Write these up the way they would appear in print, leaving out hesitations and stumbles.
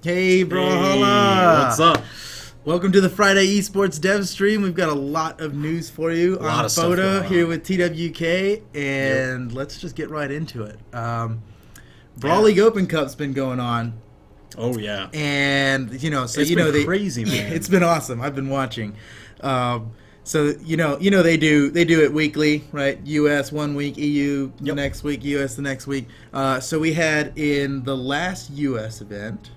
Hey, Brawl! What's up? Welcome to the Friday Esports Dev Stream. We've got a lot of news for you. A lot I'm of stuff Boda going on. here with TWK, and let's just get right into it. Brawl League Open Cup's been going on, Oh yeah, and it's been crazy, man. It's been awesome. I've been watching. So they do it weekly, right? US one week, EU the next week, US the next week. So we had in the last US event,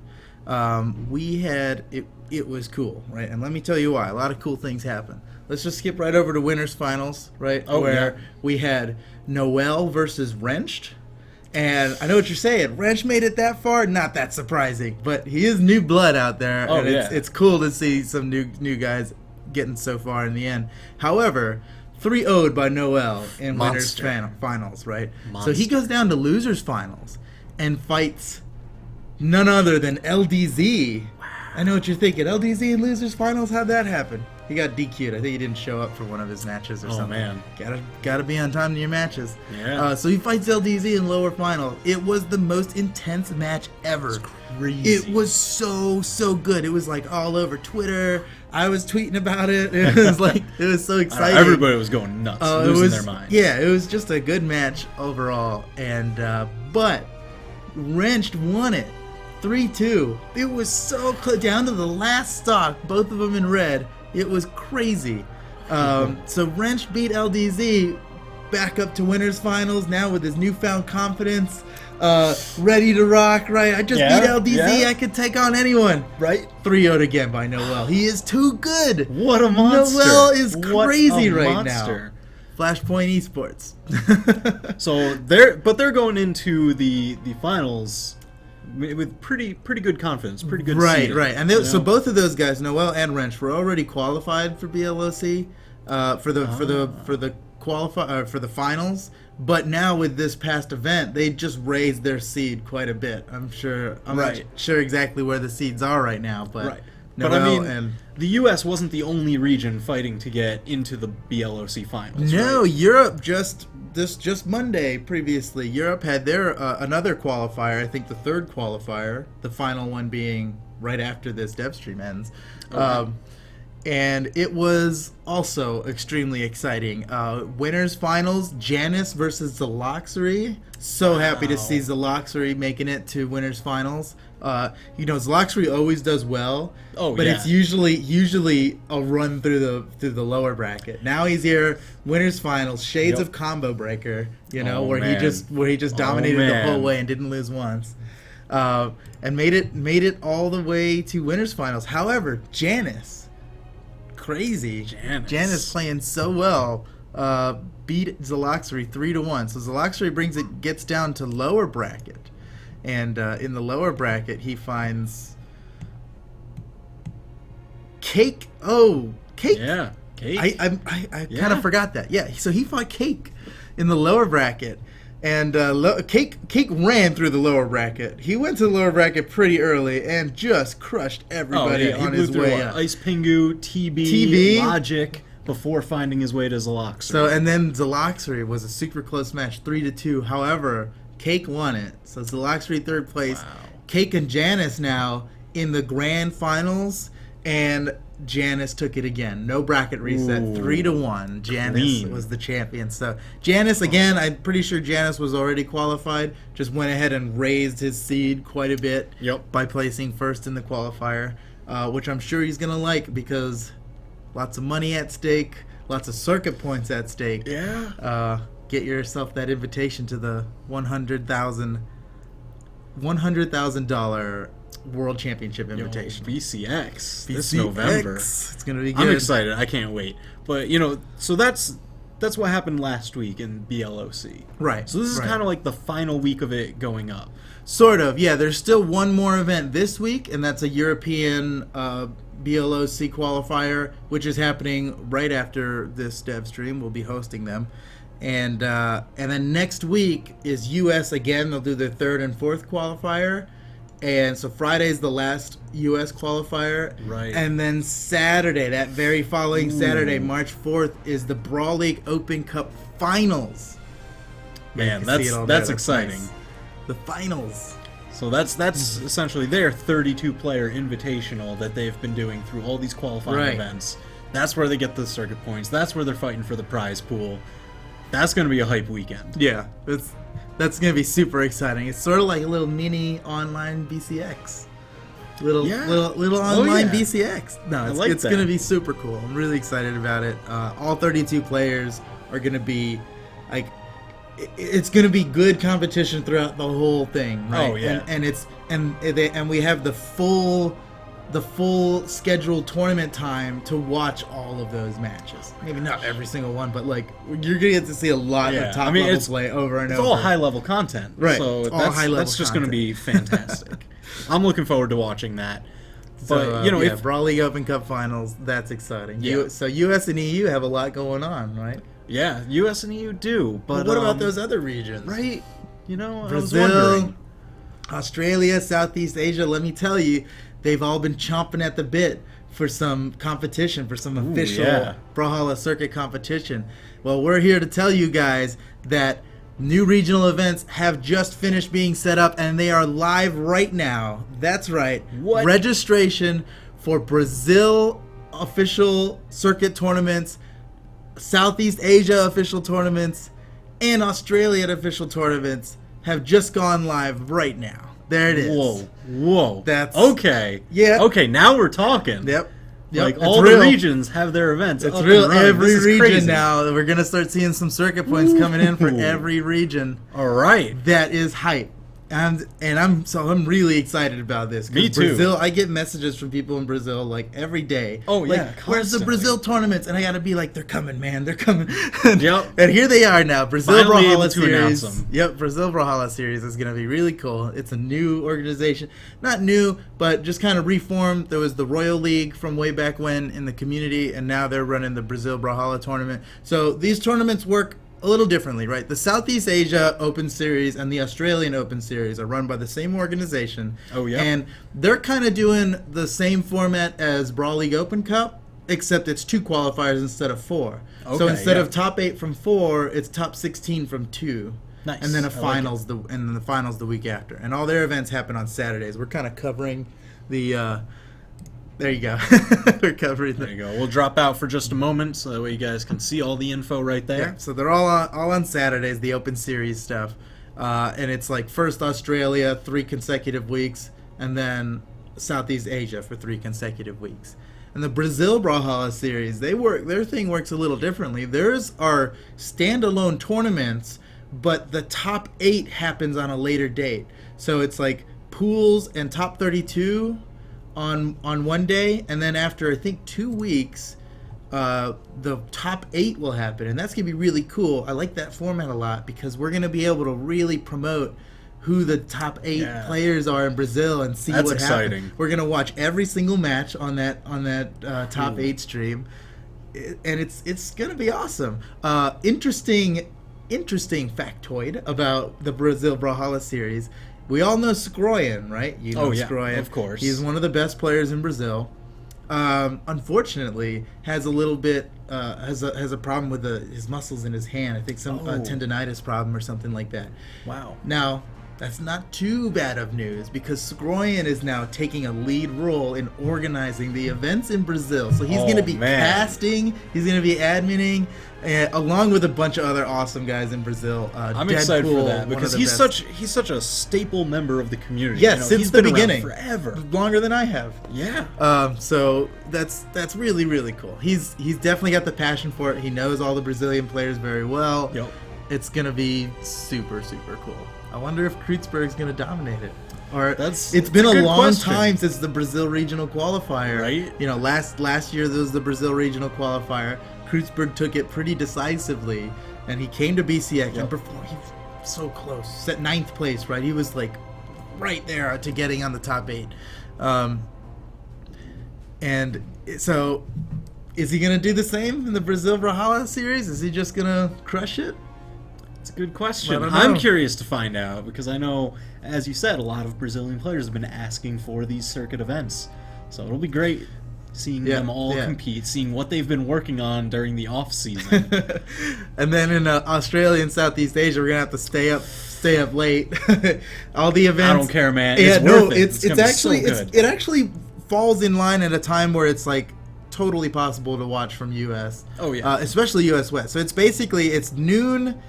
it was cool, right? And let me tell you why. A lot of cool things happen. Let's just skip right over to winners finals, right? Where we had Noel versus Wrenched. And I know what you're saying. Wrench made it that far. Not that surprising, but he is new blood out there, and it's cool to see some new guys getting so far in the end. However, 3-0'd by Noel in winners finals, right? So he goes down to losers finals and fights none other than LDZ. I know what you're thinking. LDZ in losers finals? How'd that happen? He got DQ'd. I think he didn't show up for one of his matches or something. Man, gotta be on time to your matches. Yeah. So he fights LDZ in lower final. It was the most intense match ever. It's crazy. It was so good. It was like all over Twitter. I was tweeting about it. It was so exciting. Everybody was going nuts, losing their minds. Yeah, it was just a good match overall. And but Wrenched won it 3-2. It was so close, down to the last stock. Both of them in red. It was crazy. So Wrench beat LDZ back up to winners finals now with his newfound confidence, ready to rock, right? I just beat LDZ. I could take on anyone, right? 3-0'd again by Noel. He is too good. What a monster. Noel is crazy right now. Flashpoint Esports. So they're going into the finals with pretty good confidence, pretty good seeding, right. And so both of those guys, Noel and Wrench, were already qualified for BLOC for the finals. But now with this past event, they just raised their seed quite a bit. I'm not sure exactly where the seeds are right now, but Noel, but I mean, the U.S. wasn't the only region fighting to get into the BLOC finals. No, right? Europe just Monday previously. Europe had their another qualifier. I think the third qualifier, the final one being right after this dev stream ends. And it was also extremely exciting. Winners finals, Janice versus Zaloxery. So happy to see Zaloxery making it to winners finals. Zaloxery always does well, but it's usually a run through the lower bracket. Now he's here, winners finals, shades of combo breaker. Where he just dominated the whole way and didn't lose once, and made it all the way to winners finals. However, Janice. Crazy. Janice playing so well. Beat Zaloxery 3-1. So Zaloxery gets down to lower bracket, and in the lower bracket he finds Cake. Oh, Cake. Yeah, Cake. I kind of forgot that. Yeah. So he fought Cake in the lower bracket. And Cake ran through the lower bracket. He went to the lower bracket pretty early and just crushed everybody on his way up. Ice Pingu, TB, Logic, before finding his way to Zaloxery. So, and then Zaloxery was a super close match, 3-2. However, Cake won it. So Zaloxery third place. Wow. Cake and Janice now in the grand finals, and Janice took it again. No bracket reset. 3-1. Janice was the champion. So Janice, again, I'm pretty sure Janice was already qualified. Just went ahead and raised his seed quite a bit by placing first in the qualifier, which I'm sure he's going to like because lots of money at stake, lots of circuit points at stake. Yeah. Get yourself that invitation to the $100,000 World Championship invitation. BCX this November. It's gonna be good. I'm excited. I can't wait. But so that's what happened last week in BLOC. Right. So this is kind of like the final week of it going up. Sort of. Yeah. There's still one more event this week, and that's a European BLOC qualifier, which is happening right after this dev stream. We'll be hosting them. And then next week is US again. They'll do their third and fourth qualifier. And so Friday's the last U.S. qualifier. Right. And then Saturday, that very following Saturday, March 4th, is the Brawl League Open Cup Finals. Man, that's exciting. The finals. So that's essentially their 32-player invitational that they've been doing through all these qualifying events. That's where they get the circuit points. That's where they're fighting for the prize pool. That's going to be a hype weekend. Yeah, that's going to be super exciting. It's sort of like a little mini online BCX. Little online BCX. No, it's going to be super cool. I'm really excited about it. All 32 players are going to be like, it's going to be good competition throughout the whole thing, right? Oh yeah, and we have the full scheduled tournament time to watch all of those matches. Maybe not every single one, but like you're gonna get to see a lot of top level play over and over. It's all high level content, right? So that's just going to be fantastic. I'm looking forward to watching that. But so, Brawl League Open Cup Finals, that's exciting. Yeah. So US and EU have a lot going on, right? Yeah, US and EU do. But what about those other regions? Right? Brazil, I was wondering. Australia, Southeast Asia. Let me tell you, they've all been chomping at the bit for some competition, for some official Brawlhalla circuit competition. Well, we're here to tell you guys that new regional events have just finished being set up, and they are live right now. That's right. What? Registration for Brazil official circuit tournaments, Southeast Asia official tournaments, and Australian official tournaments have just gone live right now. There it is. Whoa. That's okay. Yeah. Okay, now we're talking. Yep. Like all the regions have their events. It's real. Every region crazy. now. We're gonna start seeing some circuit points coming in for every region. All right. That is hype. And I'm really excited about this. Me too. Brazil, I get messages from people in Brazil like every day. Oh like, yeah, where's the Brazil tournaments? And I gotta be like, they're coming, man, they're coming. Yep. And here they are now. Brazil Finally Brawlhalla able to series. announce them. Yep, Brazil Brawlhalla series is gonna be really cool. It's a new organization, not new, but just kind of reformed. There was the Royal League from way back when in the community, and now they're running the Brazil Brawlhalla tournament. So these tournaments work a little differently, right? The Southeast Asia Open Series and the Australian Open Series are run by the same organization. Oh, yeah. And they're kind of doing the same format as Brawl League Open Cup, except it's 2 qualifiers instead of 4. Okay, so instead of top 8 from 4, it's top 16 from 2. Nice. And then the finals the week after. And all their events happen on Saturdays. We're kind of covering the there you go. We're covering There you go. We'll drop out for just a moment so that way you guys can see all the info right there. Yeah, so they're all on Saturdays, the Open Series stuff. And it's like first Australia, 3 consecutive weeks, and then Southeast Asia for 3 consecutive weeks. And the Brazil Brawlhalla series, their thing works a little differently. Theirs are standalone tournaments, but the top 8 happens on a later date. So it's like pools and top 32 on one day, and then after I think 2 weeks, the top 8 will happen, and that's gonna be really cool. I like that format a lot because we're gonna be able to really promote who the top 8 players are in Brazil and see what happens. We're gonna watch every single match on that top 8 stream, and it's gonna be awesome. Interesting factoid about the Brazil Brawlhalla series. We all know Skroyan, right? You know Skroyan. Of course. He's one of the best players in Brazil. Unfortunately, has a little bit has a problem with his muscles in his hand. I think some tendonitis problem or something like that. Wow. Now, that's not too bad of news because Skroyan is now taking a lead role in organizing the events in Brazil. So he's going to be casting, he's going to be adminning, along with a bunch of other awesome guys in Brazil. I'm excited for that because he's such a staple member of the community. Yes, since the beginning, forever, longer than I have. Yeah. So that's really, really cool. He's definitely got the passion for it. He knows all the Brazilian players very well. Yep. It's gonna be super, super cool. I wonder if Kreutzberg's gonna dominate it. Or it's been a long time since the Brazil regional qualifier. Right. You know, last year there was the Brazil regional qualifier. Kreutzberg took it pretty decisively, and he came to BCX and performed. He was so close. Set 9th place, right? He was like right there to getting on the top 8. And so, is he gonna do the same in the Brazil Brawlhalla series? Is he just gonna crush it? It's a good question. I'm curious to find out because I know, as you said, a lot of Brazilian players have been asking for these circuit events. So it'll be great seeing them all compete, seeing what they've been working on during the off season. And then in Australia and Southeast Asia, we're gonna have to stay up stay up late. All the events. I don't care, man. It's worth it. It's actually it actually falls in line at a time where it's like totally possible to watch from US. Oh yeah. Especially US West. So it's noon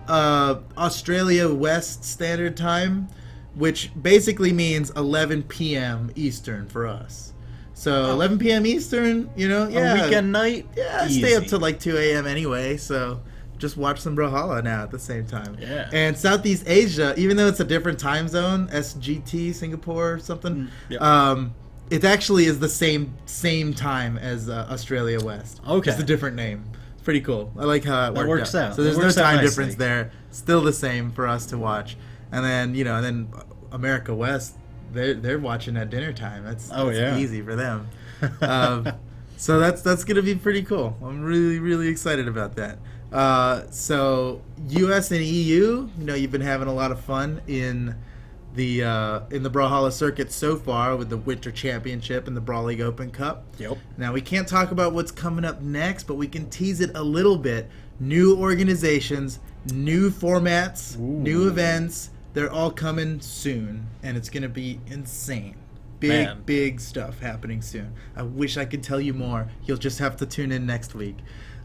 Australia West Standard Time, which basically means 11 p.m. Eastern for us. So 11 p.m. Eastern, a weekend night. Yeah, easy. Stay up to like 2 a.m. anyway, so just watch some Brawlhalla now at the same time. Yeah. And Southeast Asia, even though it's a different time zone, SGT, Singapore or something, it actually is the same time as Australia West. Okay. It's a different name. It's pretty cool. I like how it works out. So there's no time difference there. Still the same for us to watch. And then, America West, they're watching at dinner time. That's easy for them. So that's gonna be pretty cool. I'm really, really excited about that. So US and EU, you've been having a lot of fun in the Brawlhalla circuit so far with the Winter Championship and the Brawl League Open Cup. Yep. Now we can't talk about what's coming up next, but we can tease it a little bit. New organizations, new formats, new events. They're all coming soon, and it's going to be insane. Big stuff happening soon. I wish I could tell you more. You'll just have to tune in next week.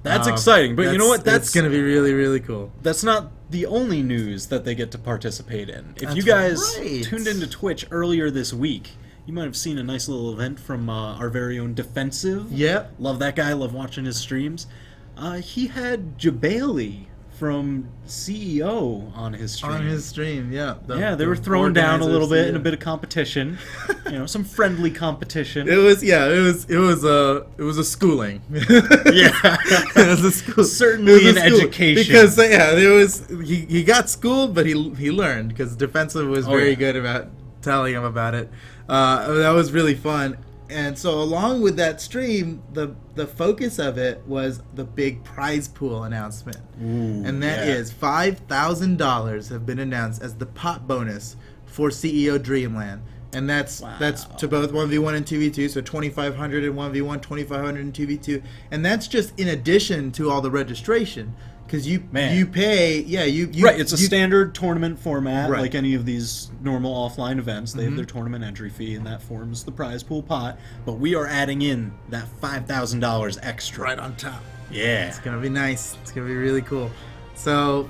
That's exciting, but you know what? That's going to be really, really cool. That's not the only news that they get to participate in. If you guys tuned into Twitch earlier this week, you might have seen a nice little event from our very own Defensive. Yep. Love that guy. Love watching his streams. He had Jabali from CEO on his stream. Yeah. They were thrown down a little bit in a bit of competition. Some friendly competition. It was a schooling. It was a school. Certainly an education. Because he got schooled, but he learned because Defensive was very good about telling him about it. That was really fun. And so along with that stream, the focus of it was the big prize pool announcement. And that is $5,000 have been announced as the pot bonus for CEO Dreamland. And that's to both 1v1 and 2v2, so 2,500 in 1v1, 2,500 in 2v2. And that's just in addition to all the registration. Because you pay, it's a standard tournament format, like any of these normal offline events. They have their tournament entry fee, and that forms the prize pool pot. But we are adding in that $5,000 extra. Right on top. Yeah. It's going to be nice. It's going to be really cool. So,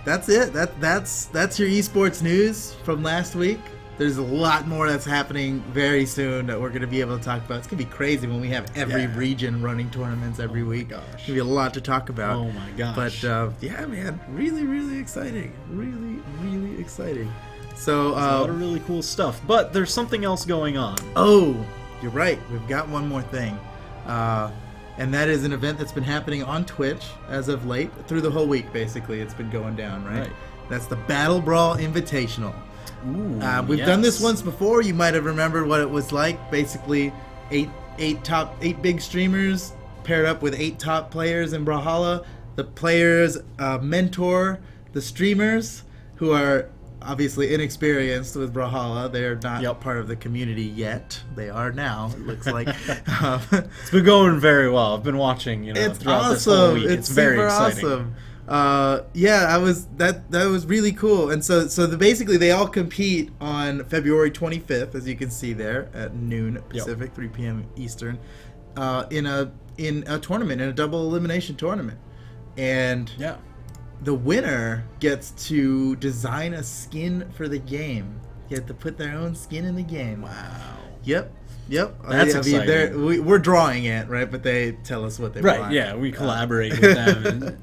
that's it. That's your esports news from last week. There's a lot more that's happening very soon that we're going to be able to talk about. It's going to be crazy when we have every region running tournaments every week. Gosh. It's going to be a lot to talk about. Oh my gosh. But man, really, really exciting. Really, really exciting. So there's a lot of really cool stuff. But there's something else going on. Oh, you're right. We've got one more thing. And that is an event that's been happening on Twitch as of late. Through the whole week, basically. It's been going down, right? That's the Battle Brawl Invitational. We've done this once before. You might have remembered what it was like. Basically, eight big streamers paired up with 8 top players in Brawlhalla. The players mentor the streamers who are obviously inexperienced with Brawlhalla. They're not part of the community yet. They are now, it looks like. It's been going very well. I've been watching, throughout this whole week. It's very exciting. Awesome. That was really cool. And so basically they all compete on February 25th, as you can see there at noon Pacific, 3 p.m. Eastern, in a tournament, in a double elimination tournament. And the winner gets to design a skin for the game. You have to put their own skin in the game. Wow. Yep. That's exciting. We're drawing it, right? But they tell us what they want. Right, yeah, we collaborate with them.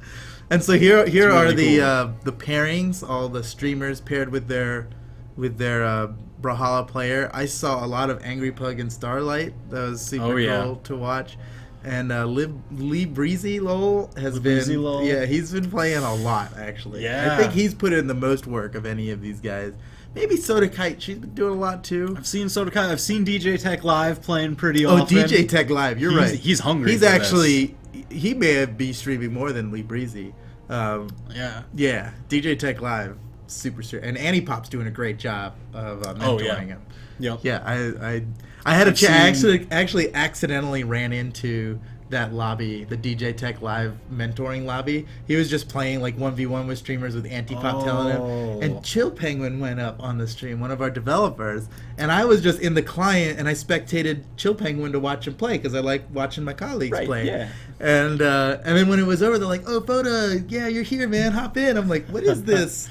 And so here are really the pairings, all the streamers paired with their Brawlhalla player. I saw a lot of Angry Pug and Starlight. That was super cool to watch. And Lee Breezy Lowell has been he's been playing a lot actually. Yeah. I think he's put in the most work of any of these guys. Maybe Soda Kite, she's been doing a lot too. I've seen Soda Kite. I've seen DJ Tech Live playing pretty often. Oh, DJ Tech Live, you're right. He's hungry. He's actually he may be streaming more than Lee Breezy. Yeah, DJ Tech Live, super serious, and Annie Pop's doing a great job of mentoring him. Yep. Yeah, I had a chat. I actually accidentally ran into that lobby, the DJ Tech Live mentoring lobby. He was just playing like 1v1 with streamers with Antipop telling him. And Chill Penguin went up on the stream, one of our developers. And I was just in the client and I spectated Chill Penguin to watch him play because I like watching my colleagues play. Yeah. And then when it was over, they're like, "Oh, Foda, yeah, you're here, man. Hop in." I'm like, "What is this?"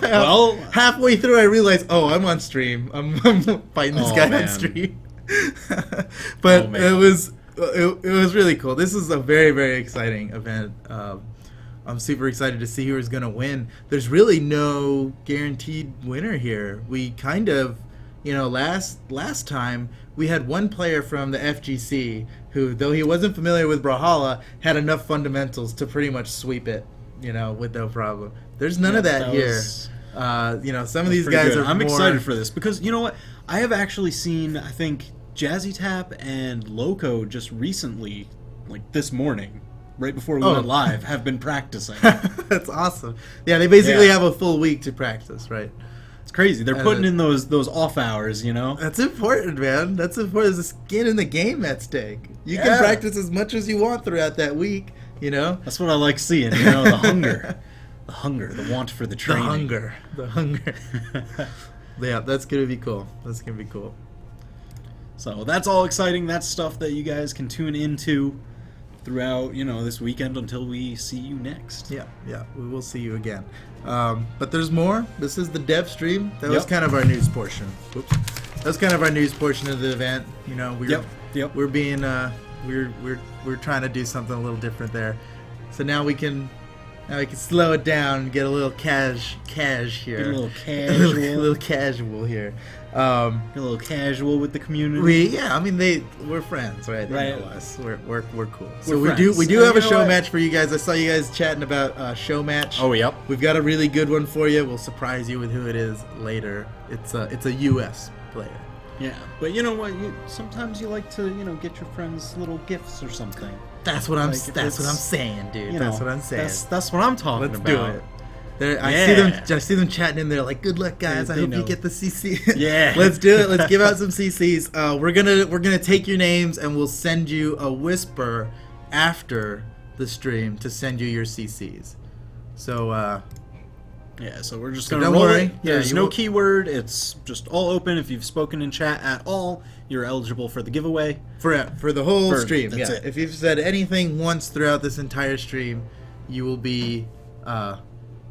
Well, halfway through, I realized, "Oh, I'm on stream. I'm fighting this guy on stream." But it was really cool. This is a very, very exciting event. I'm super excited to see who is going to win. There's really no guaranteed winner here. We kind of, last time we had one player from the FGC who, though he wasn't familiar with Brawlhalla, had enough fundamentals to pretty much sweep it, with no problem. There's none of that here. Some of these guys are. I'm excited for this because you know what? I have actually seen, I think, Jazzy Tap and Loco just recently, like this morning, right before we went live, have been practicing. That's awesome. Yeah, they basically have a full week to practice, right? It's crazy. They're putting in those off hours, That's important, man. That's important. There's a skin in the game at stake. You can practice as much as you want throughout that week, That's what I like seeing, the hunger. The hunger, the want for the training. The hunger. Yeah, that's going to be cool. So that's all exciting. That's stuff that you guys can tune into throughout, this weekend until we see you next. Yeah, we will see you again. But there's more. This is the dev stream. That was kind of our news portion. Oops. That was kind of our news portion of the event. We're being we're trying to do something a little different there. So now we can slow it down and get a little cash here. Get a little casual. a little casual here. A little casual with the community. We're friends, right? They know us. We're cool. So we do have a show match for you guys. I saw you guys chatting about show match. Oh, yep. We've got a really good one for you. We'll surprise you with who it is later. It's a US player. Yeah, but you know what? Sometimes you like to get your friends little gifts or something. That's what I'm saying, dude. That's what I'm saying. That's what I'm talking about. Let's do it. I see them chatting in there like, "Good luck, guys. I hope you get the CC." Yeah. Let's do it. Let's give out some CCs. We're gonna take your names and we'll send you a whisper after the stream to send you your CCs. So so we're just gonna roll it. There's no keyword. It's just all open. If you've spoken in chat at all, you're eligible for the giveaway for the whole stream. That's it. If you've said anything once throughout this entire stream, you will be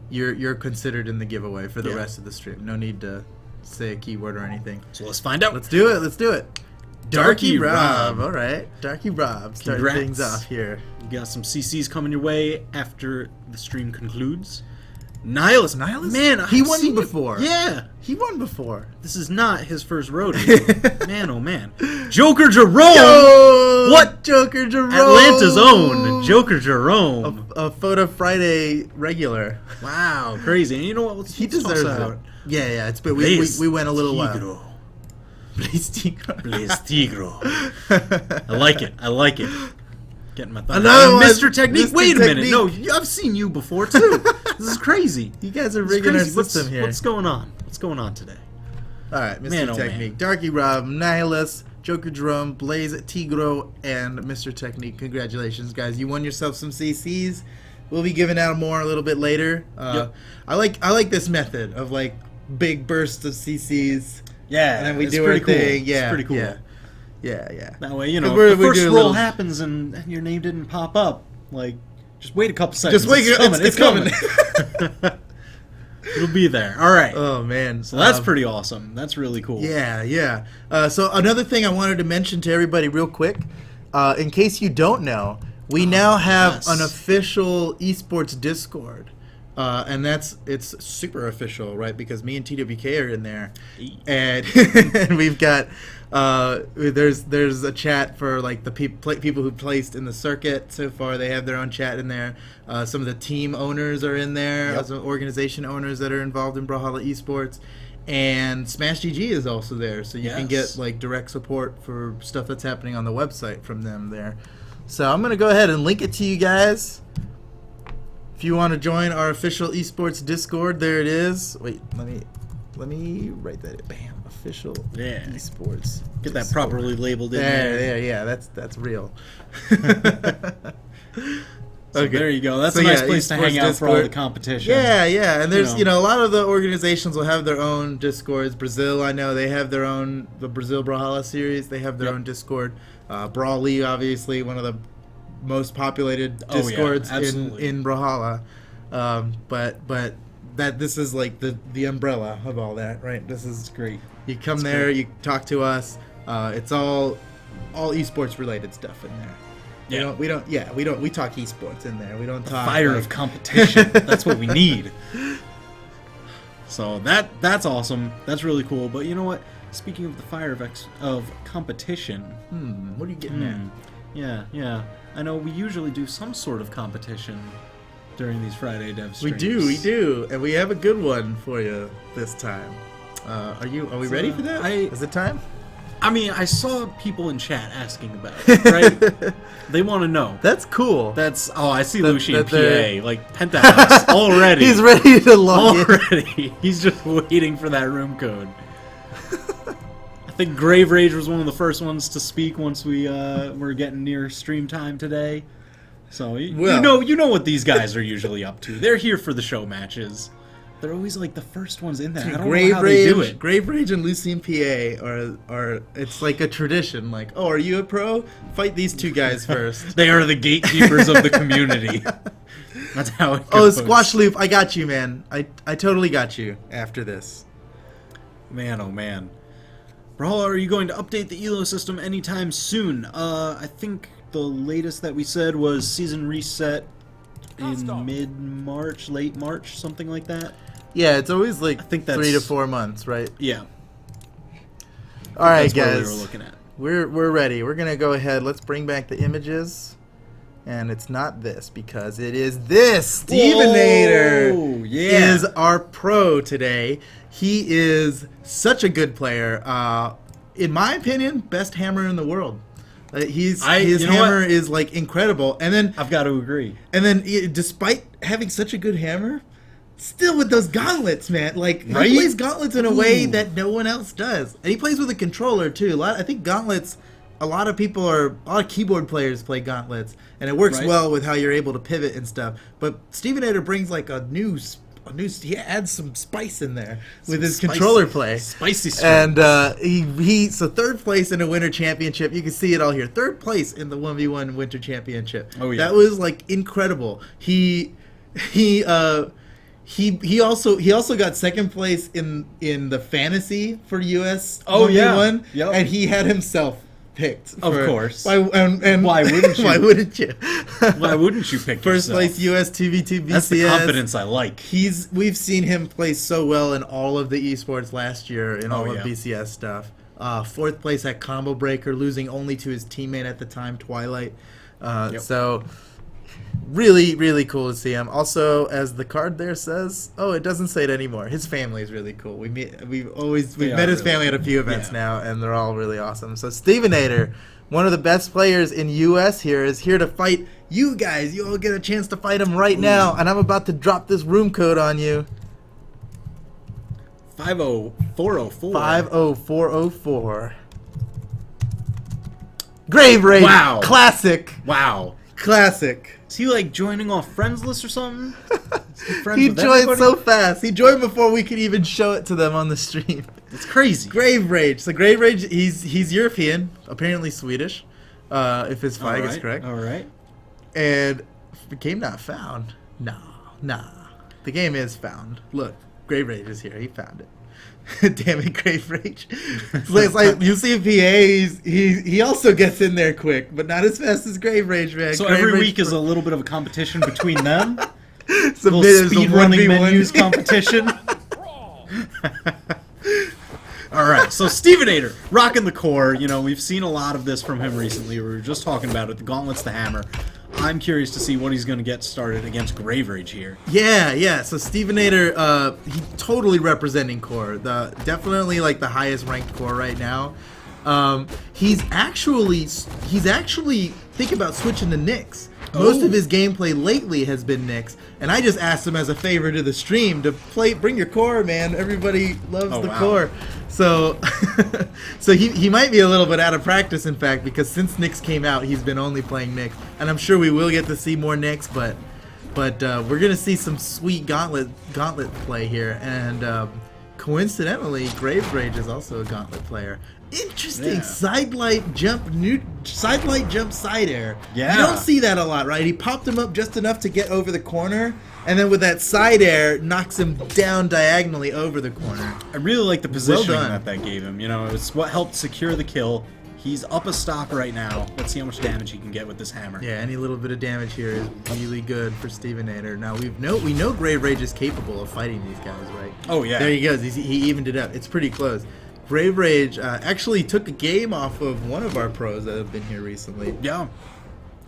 you're considered in the giveaway for the rest of the stream. No need to say a keyword or anything. So let's find out. Let's do it. Darky Rob. All right, Darky Rob. Starting things off here. You got some CCs coming your way after the stream concludes. Nihilus, man, he won before. Yeah, he won before. This is not his first rodeo. Man, oh man. Joker Jerome! Yo, what? Joker Jerome! Atlanta's own Joker Jerome. A Photo Friday regular. Wow, crazy. And you know what? He deserves it. Yeah, it's been, we went a little while. Blaze Tigro. I like it. Getting my thumb. Mr. Technique. Wait a minute. No, I've seen you before too. This is crazy. You guys are rigging our system here. What's going on? What's going on today? All right, Mr. Technique, Darky Rob, Nihilus, Joker Jerome, Blaze Tigro, and Mr. Technique. Congratulations, guys! You won yourself some CCs. We'll be giving out more a little bit later. I like this method of like big bursts of CCs. Yeah, and then we do our thing. Cool. Yeah, it's pretty cool. Yeah. That way, if the first roll happens and your name didn't pop up, like, just wait a couple seconds. Just wait. It's coming. It'll be there. All right. Oh, man. So that's pretty awesome. That's really cool. Yeah. So another thing I wanted to mention to everybody real quick, in case you don't know, we now have an official Esports Discord. And it's super official, right? Because me and TWK are in there, and and we've got there's a chat for like the people who placed in the circuit so far. They have their own chat in there. Some of the team owners are in there. Some organization owners that are involved in Brawlhalla Esports, and Smash GG is also there, so you can get like direct support for stuff that's happening on the website from them there. So I'm gonna go ahead and link it to you guys. If you want to join our official Esports Discord, there it is. Wait, let me Let me write that. Bam. Official Esports. Get that properly labeled in there. Yeah. That's real. So there you go. That's a nice place to hang out for all the competition. Yeah. And there's, a lot of the organizations will have their own Discords. Brazil, I know, they have their own, the Brazil Brawlhalla series, they have their own Discord. Brawl League, obviously, one of the most populated Discords in Brawlhalla. But that this is like the umbrella of all that, right? This is great. You come there, you talk to us. It's all esports related stuff in there. Yeah. We talk esports in there. We don't talk fire of competition. That's what we need. So that's awesome. That's really cool. But you know what? Speaking of the fire of competition, what are you getting at? Yeah. I know we usually do some sort of competition during these Friday dev streams. We do, and we have a good one for you this time. Are we ready for that? Is it time? I mean, I saw people in chat asking about it, right? They want to know. That's cool. I see Lucian PA, like Penthouse, already. He's ready to log in. Already. He's just waiting for that room code. I think Grave Rage was one of the first ones to speak once we were getting near stream time today. So, you know what these guys are usually up to. They're here for the show matches. They're always like the first ones in there. I don't know how they do it. Grave Rage and Lucian PA are it's like a tradition. Like, oh, are you a pro? Fight these two guys first. They are the gatekeepers of the community. That's how it goes. Oh, Squash Loop, I got you, man. I totally got you after this. Man, oh man. Brawl, are you going to update the ELO system anytime soon? I think the latest that we said was season reset in mid-March, late March, something like that. Yeah, it's always like I think that's 3 to 4 months, right? Yeah. All right, guys. What we were looking at. We're ready. We're gonna go ahead. Let's bring back the images, and it's not this because it is this. Stevenator is our pro today. He is such a good player. In my opinion, best hammer in the world. His hammer is like incredible, and then I've got to agree. And then, despite having such a good hammer, still with those gauntlets, man. Like, he plays gauntlets in a way that no one else does, and he plays with a controller too. I think gauntlets. A lot of keyboard players play gauntlets, and it works well with how you're able to pivot and stuff. But Stevenator brings like he adds some spice in there with his controller play. Spicy strings. And so third place in a winter championship. You can see it all here. Third place in the 1v1 winter championship. Oh yeah. That was like incredible. He also got second place in the fantasy for US 1v1. Yep. And he had himself picked. Of course. And why wouldn't you? Why wouldn't you? Why wouldn't you pick First yourself? place US 2v2 BCS. That's the confidence I like. We've seen him play so well in all of the esports last year in all of BCS stuff. Fourth place at Combo Breaker, losing only to his teammate at the time, Twilight. So really, really cool to see him. Also, as the card there says, it doesn't say it anymore. His family is really cool. We've met his family at a few events now, and they're all really awesome. So Stevenator, one of the best players in US here, is here to fight you guys. You all get a chance to fight him right now, and I'm about to drop this room code on you. 50404. 50404. Grave Rage. Wow. Classic. Wow. Classic. Is he like joining off friends list or something? He joined so fast. He joined before we could even show it to them on the stream. It's crazy. Grave Rage. So Grave Rage, he's European, apparently Swedish, if his flag is correct. All right. And the game not found. Nah. The game is found. Look, Grave Rage is here. He found it. Damn it, Grave Rage. It's like you see PA, he also gets in there quick, but not as fast as Grave Rage, man. So Grave every Rage week is a little bit of a competition between them. It's a little speed running menus competition. All right, so Stevenator, rocking the core. You know, we've seen a lot of this from him recently. We were just talking about it, the gauntlets, the hammer. I'm curious to see what he's going to get started against Grave Rage here. Yeah. So Stevenator, he totally representing core. Definitely like the highest ranked core right now. He's actually thinking about switching to Nyx. Most of his gameplay lately has been Nyx, and I just asked him as a favor to the stream to bring your core, man. Everybody loves the core. So so he might be a little bit out of practice, in fact, because since Nyx came out, he's been only playing Nyx. And I'm sure we will get to see more Nyx, but we're going to see some sweet gauntlet play here. And coincidentally, Grave Rage is also a gauntlet player. Interesting side light jump side air. Yeah. You don't see that a lot, right? He popped him up just enough to get over the corner, and then with that side air, knocks him down diagonally over the corner. I really like the positioning that gave him. You know, it's what helped secure the kill. He's up a stock right now. Let's see how much damage he can get with this hammer. Yeah, any little bit of damage here is really good for Stevenator. Now we know Grave Rage is capable of fighting these guys, right? Oh yeah. There he goes. He evened it up. It's pretty close. Grave Rage actually took a game off of one of our pros that have been here recently. Yeah,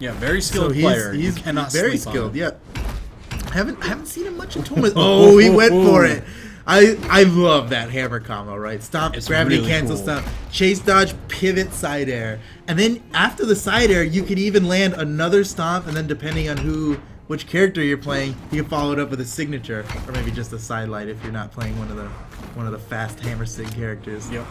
very skilled player. He's cannot very sleep skilled. on him. Yeah, haven't seen him much in tournaments. Oh, he went for it. I love that hammer combo, right? Stomp, gravity really cancel, stomp, chase dodge, pivot, side air, and then after the side air, you can even land another stomp, and then depending on which character you're playing, you can follow it up with a signature, or maybe just a side light if you're not playing one of the fast hammer sig characters. Yep.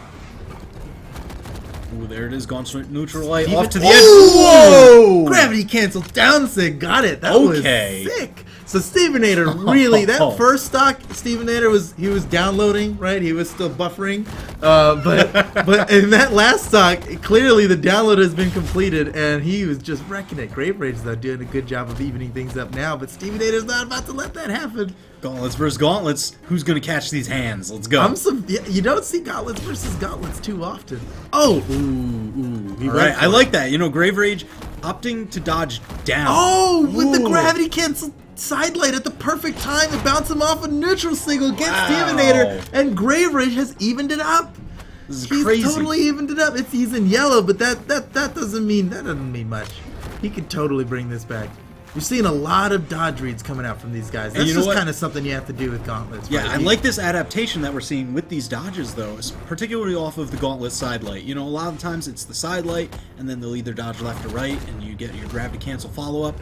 Ooh, there it is, gone straight neutral light Steven, off to the edge. Whoa! Gravity cancel down sig, got it. That was sick. So Stevenator really, that first stock, Stevenator was downloading, right? He was still buffering, but in that last stock, clearly the download has been completed, and he was just wrecking it. Grave Rage though doing a good job of evening things up now, but Stevenator's not about to let that happen. Gauntlets versus gauntlets. Who's gonna catch these hands? Let's go. You don't see gauntlets versus gauntlets too often. Oh, ooh. All right, I like that. You know, Grave Rage opting to dodge down. Oh, with the gravity cancel side light at the perfect time to bounce him off a neutral signal against Stevenator, and Grave Rage has evened it up. This is crazy. He's totally evened it up. He's in yellow, but that doesn't mean much. He could totally bring this back. You're seeing a lot of dodge reads coming out from these guys. That's just kind of something you have to do with gauntlets. Yeah, right? I like this adaptation that we're seeing with these dodges, though, particularly off of the gauntlet side light. You know, a lot of times it's the side light, and then they'll either dodge left or right, and you get your gravity cancel follow-up.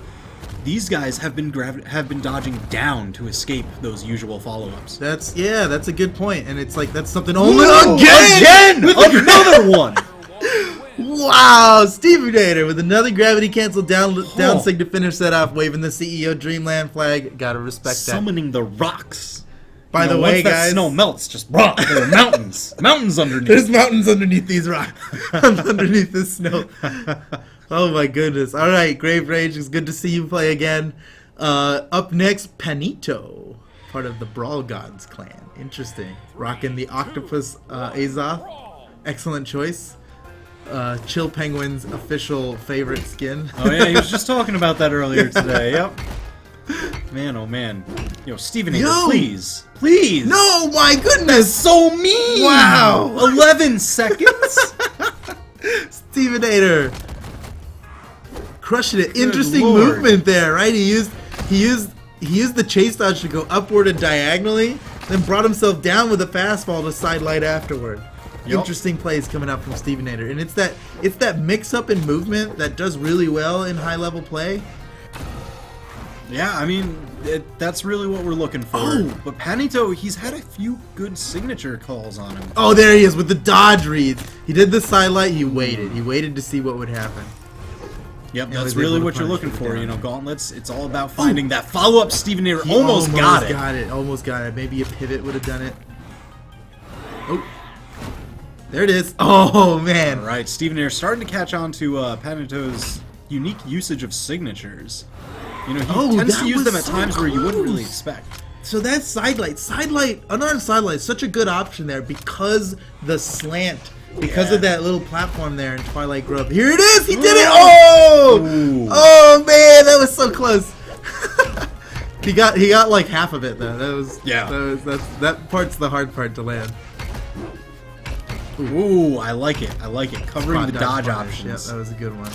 These guys have been dodging down to escape those usual follow-ups. That's a good point, and it's like that's something only again with another one. Wow, Stevenator with another gravity cancel down sig to finish that off, waving the CEO Dreamland flag. Gotta respect that. Summoning the rocks. By the way, once guys, that snow melts, just rock. There are mountains underneath. There's mountains underneath these rocks, underneath this snow. Oh my goodness! All right, Grave Rage, it's good to see you play again. Up next, Panito, part of the Brawl Gods clan. Interesting. Rocking the Octopus Azoth. Excellent choice. Chill Penguin's official favorite skin. Oh yeah, he was just talking about that earlier today. Yep. Man, oh man. Yo, Stevenator, please. No, my goodness. That's so mean. Wow. 11 seconds. Stevenator. Crushing it. Interesting movement there, right? He used the chase dodge to go upward and diagonally, then brought himself down with a fastball to side light afterward. Yep. Interesting plays coming up from Stevenator, and it's that mix up in movement that does really well in high level play. Yeah, I mean that's really what we're looking for. Oh. But Panito, he's had a few good signature calls on him. Oh, there he is with the dodge reads. He did the side light. He waited to see what would happen. Yep, that's really what you're looking for. You know, gauntlets. It's all about finding that follow up. Stevenator almost got it. Almost got it. Maybe a pivot would have done it. Oh. There it is. Oh, man. All right, Stevenator starting to catch on to Panito's unique usage of signatures. You know, he tends to use them at times where you wouldn't really expect. So that's side light. Unarmed side light is such a good option there because the slant, because of that little platform there in Twilight Grove. Here it is. He did it. Oh! Ooh. Oh, man. That was so close. He got like half of it, though. That part's the hard part to land. Ooh, I like it. Covering the dodge options. Yeah, that was a good one.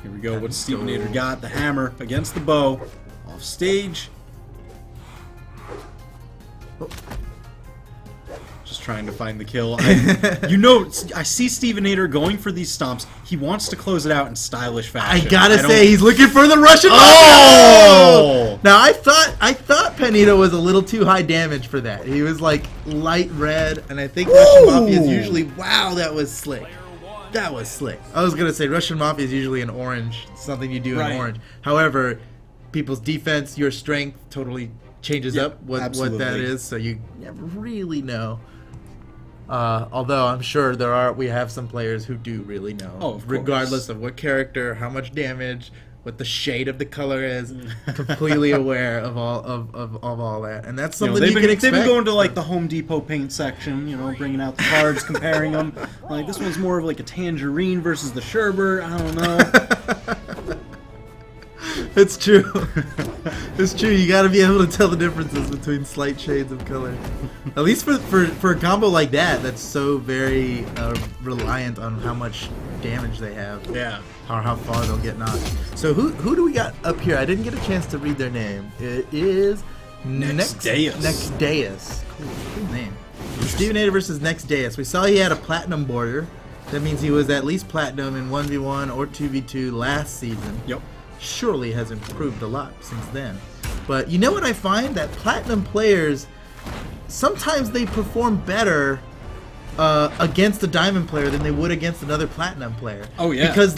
Here we go. What Stevenator got? The hammer against the bow. Off stage. Just trying to find the kill. I see Stevenator going for these stomps. He wants to close it out in stylish fashion. I gotta say, he's looking for the Russian Mafia! Oh! Now, I thought Panito was a little too high damage for that. He was like light red, and I think Russian Mafia is usually... Wow, that was slick. That was slick. I was gonna say Russian Mafia is usually an orange, something you do in orange. However, people's defense, your strength totally changes up what that is, so you never really know. Although I'm sure we have some players who do really know, regardless of what character, how much damage, what the shade of the color is, completely aware of all that, and that's something you can expect. They've been going to like the Home Depot paint section, bringing out the cards, comparing them. Like this one's more of like a tangerine versus the sherbet. I don't know. It's true. It's true. You got to be able to tell the differences between slight shades of color. At least for a combo like that, that's so very reliant on how much damage they have. Yeah. Or how far they'll get knocked. So who do we got up here? I didn't get a chance to read their name. It is Nexdeus. Nexdeus. Cool name. Stevenator versus Nexdeus. We saw he had a platinum border. That means he was at least platinum in 1v1 or 2v2 last season. Yep. Surely has improved a lot since then. But you know what I find? That platinum players, sometimes they perform better against a diamond player than they would against another platinum player. Oh yeah. Because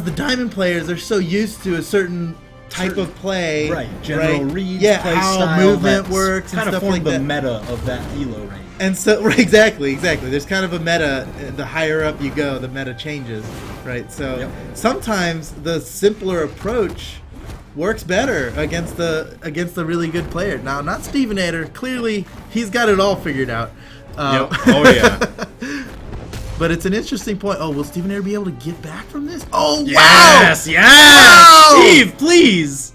the diamond players are so used to a certain type of play. Right. General reads, play how style, movement works and kind of stuff like that. the meta of that elo range. And so, exactly. There's kind of a meta. The higher up you go, the meta changes, right? So sometimes the simpler approach works better against the really good player. Now, not Stevenator. Clearly, he's got it all figured out. Oh yeah. But it's an interesting point. Oh, will Stevenator be able to get back from this? Oh, yes, wow! Yes! Steve, please!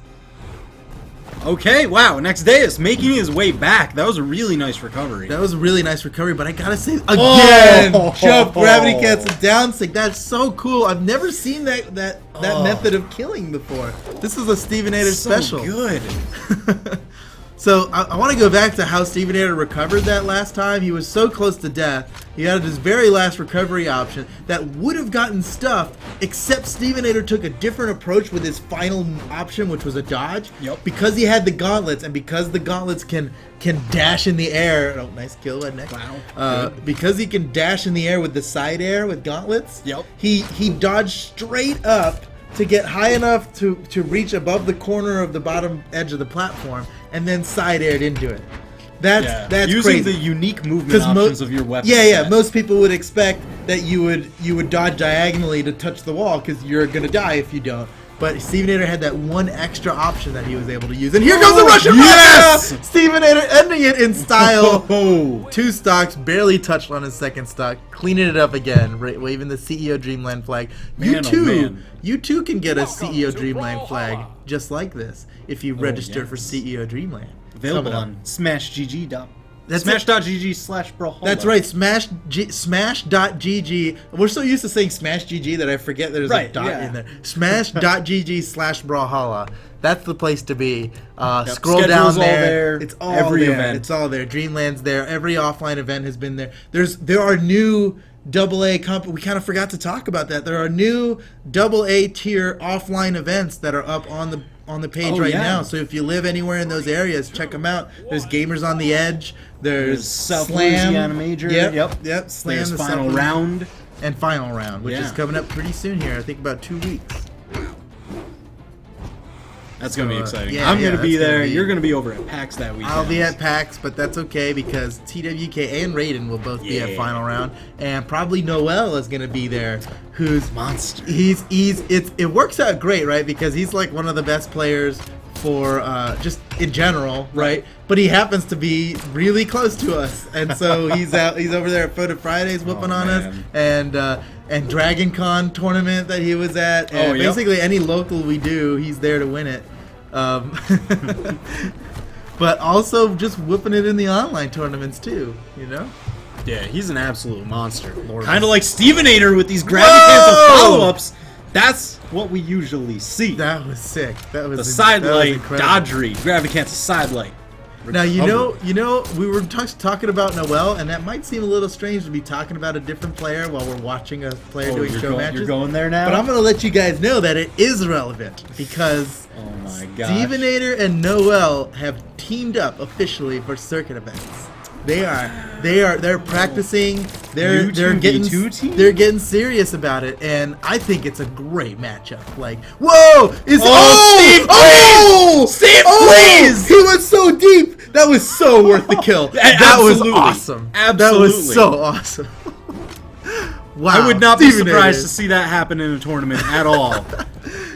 Okay, wow, Nexdeus making his way back. That was a really nice recovery. That was a really nice recovery, but I gotta say, again, jump, gravity cancel, down stick. That's so cool. I've never seen that method of killing before. This is a Stevenator special. Good. So I want to go back to how Stevenator recovered that last time. He was so close to death. He had his very last recovery option that would have gotten stuffed, except Stevenator took a different approach with his final option, which was a dodge. Yep. Because he had the gauntlets, and because the gauntlets can dash in the air. Oh, nice kill, Nick. Wow. Because he can dash in the air with the side air with gauntlets. Yep. He dodged straight up to get high enough to reach above the corner of the bottom edge of the platform, and then side aired into it. That's using crazy. the unique movement options of your weapon. Yeah. Most people would expect that you would dodge diagonally to touch the wall because you're gonna die if you don't. But Stevenator had that one extra option that he was able to use. And here goes the Russian Mafia! Stevenator ending it in style. 2 stocks, barely touched on his second stock, cleaning it up again, waving the CEO Dreamland flag. You too can get a CEO Dreamland flag just like this if you register for CEO Dreamland. Available on smashgg.com. Smash.gg/Brawlhalla. That's right, smash.gg. We're so used to saying smash.gg that I forget there's a dot in there. Smash.gg/Brawlhalla. That's the place to be. Scroll down there. It's all every there. Event. It's all there. Dreamland's there. Every offline event has been there. There are new AA we kind of forgot to talk about that. There are new AA tier offline events that are up on the page now. So if you live anywhere in those areas, check them out. There's Gamers on the Edge. There's South Slam. Louisiana Major. Yep. Slam. There's the Final Round. And Final Round, which is coming up pretty soon here. I think about 2 weeks. That's going to be exciting. I'm going to be there. You're going to be over at PAX that weekend. I'll be at PAX, but that's okay because TWK and Raiden will both be at Final Round, and probably Noel is going to be there. Who's monster? It works out great, right? Because he's like one of the best players for just in general, right? But he happens to be really close to us, and so he's over there at Photo Fridays whooping on us, and Dragon Con tournament that he was at, and basically any local we do, he's there to win it. But also just whooping it in the online tournaments too, Yeah, he's an absolute monster. Kind of like Stevenator with these gravity cancel follow-ups. That's what we usually see. That was sick. That was the side light, dodgery, gravity cancel side light. Now you know, we were talking about Noel, and that might seem a little strange to be talking about a different player while we're watching a player doing show matches. You're going there now, but I'm going to let you guys know that it is relevant because Stevenator and Noel have teamed up officially for circuit events. They're practicing. They're getting serious about it, and I think it's a great matchup. Like, whoa! Steve, please! He was so deep. That was so worth the kill. That was awesome. Absolutely, that was so awesome. Wow! I would not be surprised to see that happen in a tournament at all.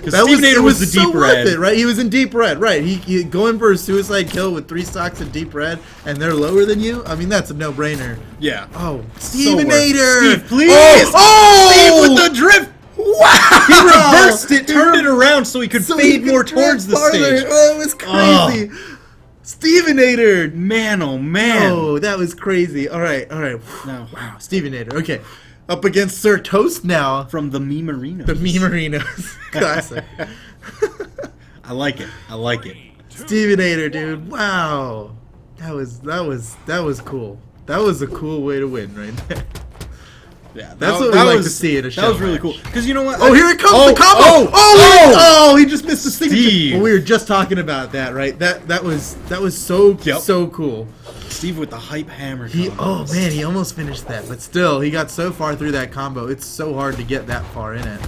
Stevenator was the deep red, worth it, right? He was in deep red, right? He going for a suicide kill with 3 stocks in deep red, and they're lower than you. I mean, that's a no-brainer. Yeah. Oh, Stevenator! Steve, please! Oh! Steve with the drift! Wow! He reversed it, turned it around so he could fade more towards the stage. Oh, it was crazy. Stevenator! Man, oh man! Oh, that was crazy. All right. No. Wow, Stevenator. Okay. Up against Sir Toast now. From the Memerinos. The Memerinos. Classic. I like it. Stevenator, dude. Wow. That was cool. That was a cool way to win right there. Yeah, that's what we like to see in a show. That was really cool. Because you know what? Oh, here it comes, the combo! Oh, he just missed the signature. Well, we were just talking about that, right? That was so cool. Steve with the hype hammer. Oh man, he almost finished that, but still, he got so far through that combo. It's so hard to get that far in it.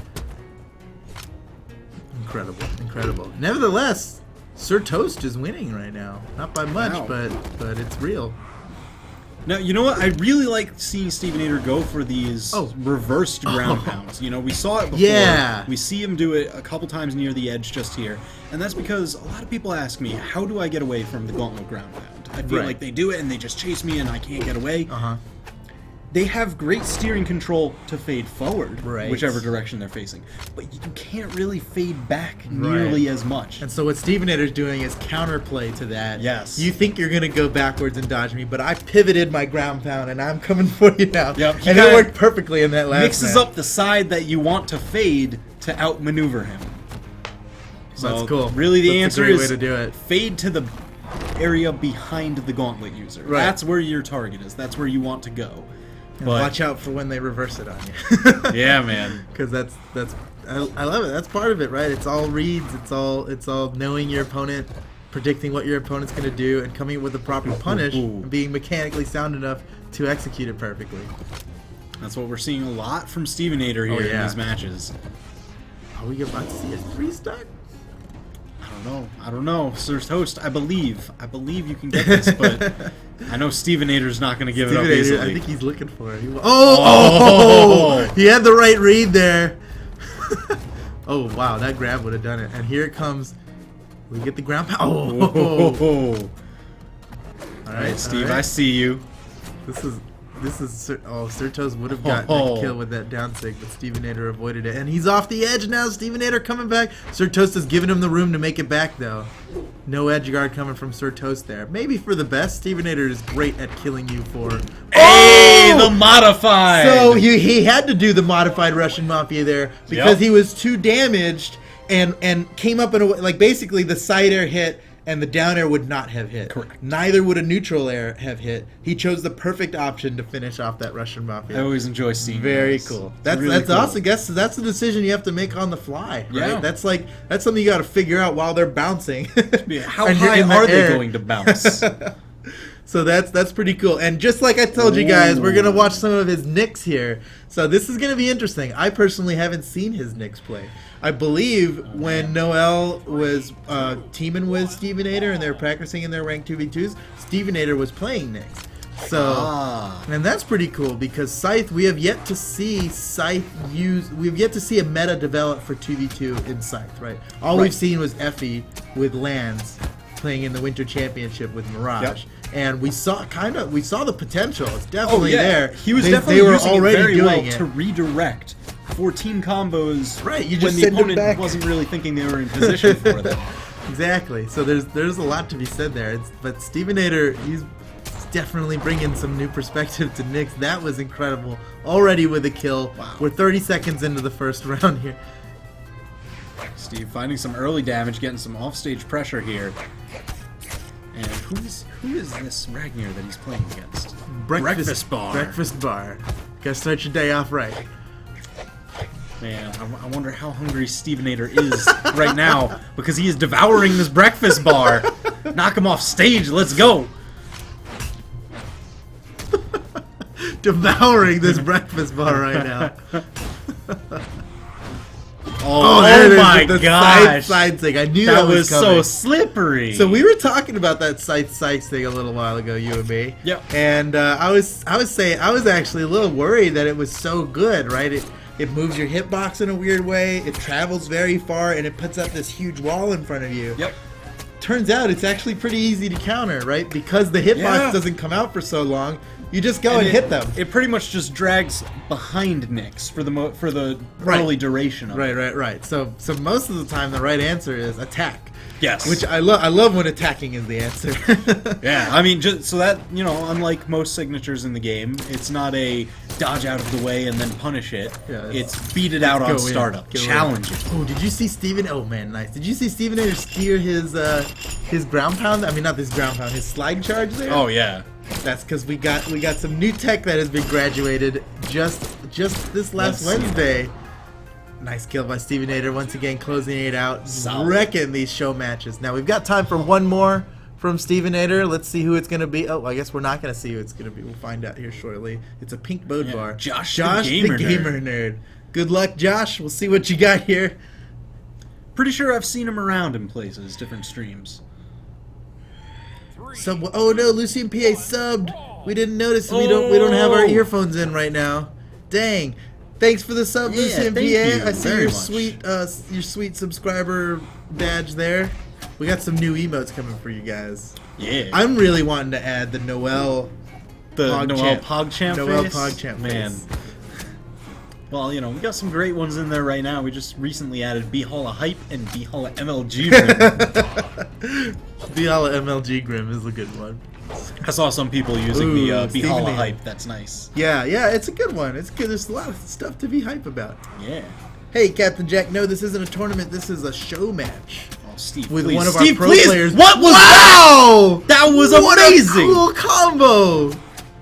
Incredible. Nevertheless, Sir Toast is winning right now. Not by much, but it's real. Now, you know what? I really like seeing Stevenator go for these reversed ground pounds. You know, we saw it before. Yeah. We see him do it a couple times near the edge just here. And that's because a lot of people ask me, how do I get away from the gauntlet ground pound? I feel like they do it and they just chase me and I can't get away. They have great steering control to fade forward, whichever direction they're facing. But you can't really fade back nearly as much. And so what Stevenator's doing is counterplay to that. Yes. You think you're going to go backwards and dodge me, but I pivoted my ground pound and I'm coming for you now. Yep. And it worked perfectly in that last mixes up the side that you want to fade to outmaneuver him. So that's cool. Really the answer is way to do it. Fade to the area behind the gauntlet user. Right. That's where your target is. That's where you want to go. But watch out for when they reverse it on you. Yeah, man. Because I love it. That's part of it, right? It's all reads. It's all knowing your opponent, predicting what your opponent's going to do, and coming up with the proper punish, and being mechanically sound enough to execute it perfectly. That's what we're seeing a lot from Stevenator here in these matches. Are we about to see a 3-stock? I don't know. Sir Toast, I believe you can get this, but I know Stevenator's not going to give it up easily. I think he's looking for it. He had the right read there. Oh, wow, that grab would have done it. And here it comes. We get the ground pound. All right, Steve, I see you. This is Sir Toast would have gotten that kill with that down sig, but Stevenator avoided it. And he's off the edge now. Stevenator coming back. Sir Toast has given him the room to make it back, though. No edge guard coming from Sir Toast there. Maybe for the best. Stevenator is great at killing you for... Hey, the modified! So he had to do the modified Russian Mafia there because he was too damaged and came up in a way... Like, basically, the side air hit... And the down air would not have hit. Correct. Neither would a neutral air have hit. He chose the perfect option to finish off that Russian Mafia. I always enjoy seeing Very cool. That's cool. also, I guess that's a decision you have to make on the fly, right? Yeah. That's something you got to figure out while they're bouncing. How high are they going to bounce? So that's pretty cool. And just like I told you guys, we're going to watch some of his nicks here. So this is going to be interesting. I personally haven't seen his nicks play. I believe when Noel was teaming with Stevenator and they were practicing in their ranked 2v2s, Stevenator was playing Nyx. So, and that's pretty cool because Scythe, we have yet to see a meta develop for 2v2 in Scythe, right? All we've seen was Effie with Lance playing in the Winter Championship with Mirage. And we saw the potential. It's definitely there. He was definitely using it very well to redirect for team combos when the opponent wasn't really thinking they were in position for them. Exactly. So there's a lot to be said there. But Stevenator, he's definitely bringing some new perspective to Nyx. That was incredible. Already with a kill. Wow. We're 30 seconds into the first round here. Steve finding some early damage, getting some offstage pressure here. And who is this Ragnar that he's playing against? Breakfast bar. Breakfast bar. Gotta start your day off right. Man, I wonder how hungry Stevenator is right now, because he is devouring this breakfast bar. Knock him off stage, let's go. Devouring this breakfast bar right now. Oh my gosh! Side thing. I knew that was so coming. slippery. So we were talking about that side thing a little while ago, you and me. Yep. And I was actually a little worried that it was so good, right? It moves your hitbox in a weird way. It travels very far, and it puts up this huge wall in front of you. Yep. Turns out it's actually pretty easy to counter, right? Because the hitbox doesn't come out for so long. You just go and hit them. It pretty much just drags behind Nyx for the early duration of it. Right. So most of the time, the right answer is attack. Yes. Which I love when attacking is the answer. Yeah, I mean, just so that, unlike most signatures in the game, it's not a dodge out of the way and then punish it. Yeah, it's beat it out on startup. Challenge it. Oh, did you see Steven? Oh man, nice. Did you see Stevenator steer his ground pound? I mean, not this ground pound, his slide charge there? Oh yeah. That's because we got some new tech that has been graduated just this last Wednesday. Nice kill by Stevenator, once again closing it out, wrecking these show matches. Now we've got time for one more from Stevenator. Let's see who it's going to be. Oh, I guess we're not going to see who it's going to be. We'll find out here shortly. It's a pink bode bar. Josh the gamer nerd. Good luck, Josh. We'll see what you got here. Pretty sure I've seen him around in places, different streams. Oh no, Lucian PA subbed. We didn't notice. We don't have our earphones in right now. Dang. Thanks for the sub, Lucian PA. I see your sweet subscriber badge there. We got some new emotes coming for you guys. Yeah. I'm really wanting to add the Noel PogChamp man. Well, we got some great ones in there right now. We just recently added B-Holla Hype and B-Holla MLG Grim. B-Holla MLG Grim is a good one. I saw some people using the B-Holla Hype. That's nice. Yeah, it's a good one. It's good. There's a lot of stuff to be hype about. Yeah. Hey, Captain Jack, no, this isn't a tournament. This is a show match. Oh, Steve, with please. one of our pro players. What was that? That was amazing. What a cool combo.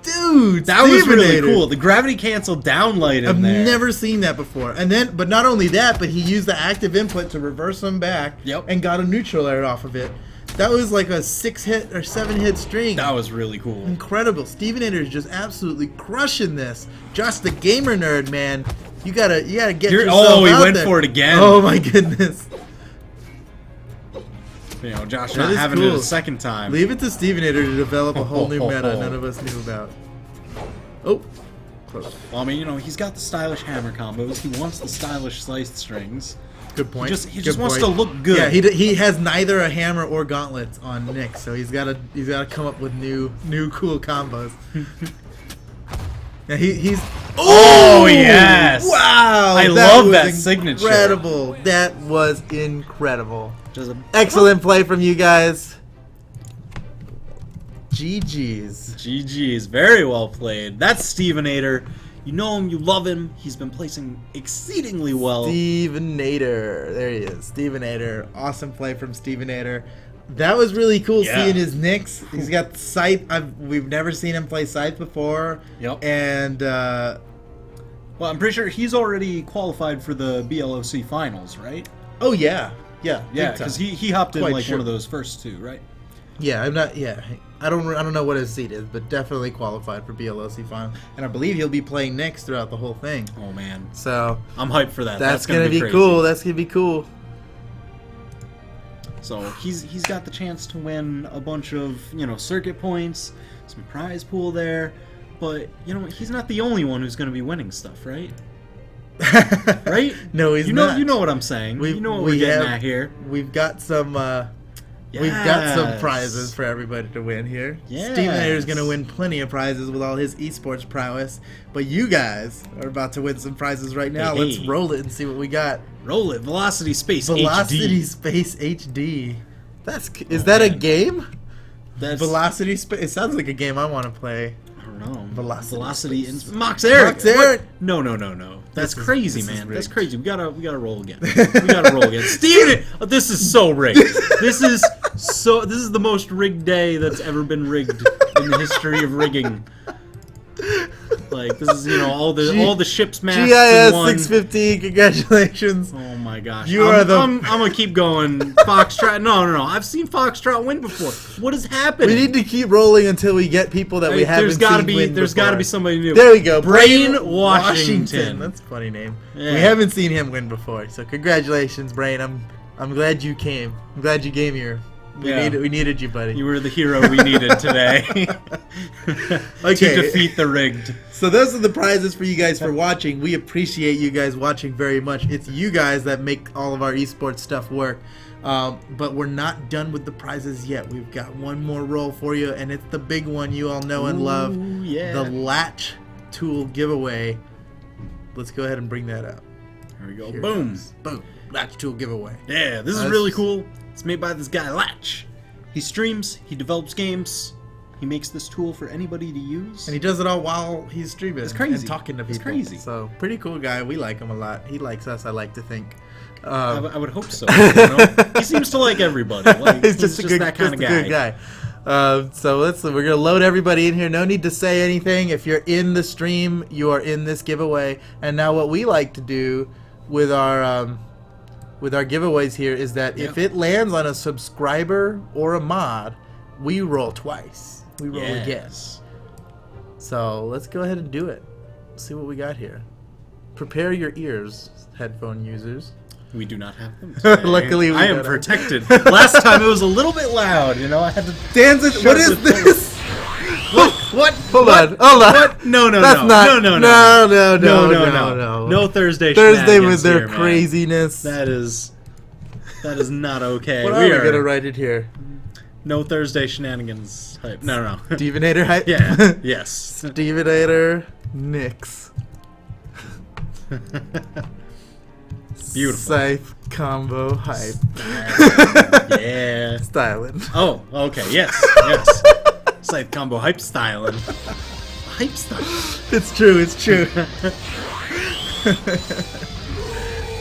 Dude, that was really cool. The gravity cancel downlight in there. I've never seen that before. But not only that, but he used the active input to reverse them back and got a neutral air off of it. That was like a 6-hit or 7-hit string. That was really cool. Incredible. Stevenator is just absolutely crushing this. Josh the gamer nerd, man. You gotta get yourself out he went for it again. Oh my goodness. Josh not having it a second time. Leave it to Stevenator to develop a whole new meta none of us knew about. Oh, close. Well, I mean, he's got the stylish hammer combos. He wants the stylish sliced strings. Good point. He just wants to look good. Yeah, he has neither a hammer or gauntlets on Nyx, so he's got to come up with new cool combos. Yeah, he's. Oh yes! Wow! I love that signature. Incredible. That was incredible. Excellent play from you guys. GG's. Very well played. That's Stevenator. You know him, you love him. He's been placing exceedingly well. Stevenator. There he is. Stevenator. Awesome play from Stevenator. That was really cool seeing his Nyx. He's got Scythe. We've never seen him play Scythe before. Yep. And, well, I'm pretty sure he's already qualified for the BLOC finals, right? Oh, yeah. Yeah, because he hopped in one of those first two, right? Yeah, I'm not. Yeah, I don't know what his seed is, but definitely qualified for BLOC final, and I believe he'll be playing Nyx throughout the whole thing. Oh man, so I'm hyped for that. That's gonna be crazy. Cool. That's gonna be cool. So he's got the chance to win a bunch of circuit points, some prize pool there, but he's not the only one who's gonna be winning stuff, right? Right? No, he's not. You know what I'm saying. You know what we're getting at here. We've got some. We've got some prizes for everybody to win here. Yes. Stevenator's going to win plenty of prizes with all his esports prowess. But you guys are about to win some prizes right now. Hey. Let's roll it and see what we got. Roll it. Velocity Space HD. Velocity Space HD. Is that a game? Velocity Space. It sounds like a game I want to play. I don't know. Velocity Mox Eric. Mox Eric. No. That's crazy, man. That's crazy. We gotta roll again. Steven, this is so rigged. This is So this is the most rigged day that's ever been rigged in the history of rigging. Like, this is, all the ships massed GIS in one. 615, congratulations. Oh my gosh. I'm gonna keep going. Foxtrot. No. I've seen Foxtrot win before. What is happening? We need to keep rolling until we get people that we haven't seen win There's before. gotta be somebody new. There we go. Brain Washington. That's a funny name. Yeah. We haven't seen him win before, so congratulations, Brain. I'm glad you came. I'm glad you came here. We needed you, buddy. You were the hero we needed today to defeat the rigged. So those are the prizes for you guys for watching. We appreciate you guys watching very much. It's you guys that make all of our esports stuff work. But we're not done with the prizes yet. We've got one more roll for you, and it's the big one you all know and love. Yeah. The Latch Tool giveaway. Let's go ahead and bring that up. Here we go. Here Boom. Boom. Latch Tool giveaway. Yeah, this is really cool. It's made by this guy, Latch. He streams, he develops games, he makes this tool for anybody to use. And he does it all while he's streaming. It's crazy. And talking to people. It's crazy. So, pretty cool guy. We like him a lot. He likes us, I like to think. I would hope so. He seems to like everybody. Like, he's just that kind of guy. So we're gonna load everybody in here. No need to say anything. If you're in the stream, you are in this giveaway. And now what we like to do with our giveaways here is that if it lands on a subscriber or a mod, we roll twice. We roll again. So let's go ahead and do it. Let's see what we got here. Prepare your ears, headphone users. We do not have them today. Luckily, I am protected. Last time it was a little bit loud. I had to. Danzig, what is this? What? Hold on. What? No. That's not. No. No Thursday. Thursday with their craziness. That is not okay. What are we gonna write it here? No Thursday shenanigans hype. No. Stevenator hype. Yeah. Yes. Stevenator Nix. Beautiful. Scythe combo hype. Yeah. Styling. Oh, okay. Yes. Scythe combo hype styling. Hype style. It's true.